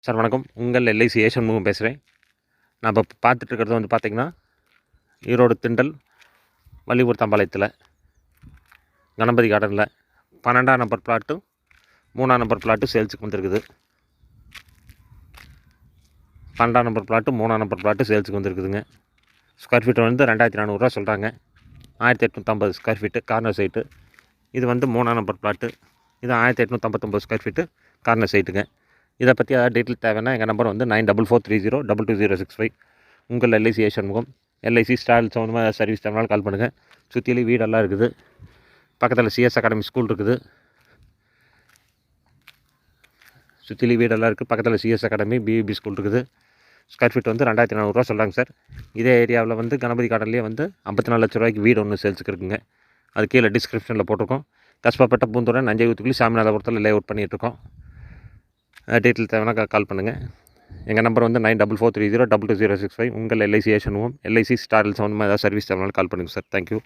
Sir வணக்கம். உங்கள் LIC ஏஷன் முகம் பேசுகிறேன். நான் இப்போ பார்த்துட்டு இருக்கிறது வந்து பார்த்திங்கன்னா, ஈரோடு திண்டல் வள்ளியூர்தாம்பாளையத்தில் கணபதி கார்டனில் 12ஆம் நம்பர் பிளாட்டும் 3ஆம் நம்பர் பிளாட்டும் சேல்ஸுக்கு வந்திருக்குது. 12ஆம் நம்பர் பிளாட்டு 3ஆம் நம்பர் பிளாட்டு சேல்ஸுக்கு வந்திருக்குதுங்க. ஸ்கொயர் ஃபீட் வந்து 2400 சொல்கிறாங்க. 1850 ஸ்கொயர் ஃபீட்டு கார்னர் சைட்டு. இது வந்து 3ஆம் நம்பர் பிளாட்டு. இது 1859 ஸ்கொயர் ஃபீட்டு கார்னர் சைட்டுங்க. இதை பற்றி ஏதாவது டீட்டெயில் தேவைன்னா எங்கள் நம்பர் வந்து 9443022065. உங்கள் எல்ஐசி ஏஷன் முகம். எல்ஐசி ஸ்டால் சம்மந்தமாக ஏதாவது சர்வீஸ் தேவைனாலும் கால் பண்ணுங்கள். சுற்றிலும் வீடெல்லாம் இருக்குது. பக்கத்தில் சிஎஸ் அகாடமி ஸ்கூல் இருக்குது. சுற்றிலும் வீடெல்லாம் இருக்குது. பக்கத்தில் சிஎஸ் அகாடமி பிஇபி ஸ்கூல் இருக்குது. ஸ்கொயர் ஃபீட் வந்து 2400 சொல்கிறாங்க சார். இதே ஏரியாவில் வந்து கணபதி கார்டன்லேயே வந்து 54 லட்ச ரூபாய்க்கு வீடு ஒன்று சேல்ஸுக்கு இருக்குங்க. அது கீழே டிஸ்கிரிப்ஷனில் போட்டிருக்கோம். கஸ்பாப்பேட்டை பூந்துறை நஞ்சை ஊத்துக்குழி சாமிநாதபுரத்தில் லே அவுட் பண்ணிகிட்ருக்கோம். டீட்டெயில் தேவைன்னா கால் பண்ணுங்கள். எங்கள் நம்பர் வந்து 9443022065. உங்கள் எல்ஐசி ஏஷன் முகம். எல்ஐசி ஸ்டார் சம்மந்தமாக ஏதாவது சர்வீஸ் தேவைனாலும் கால் பண்ணுங்கள் சார். தேங்க்யூ.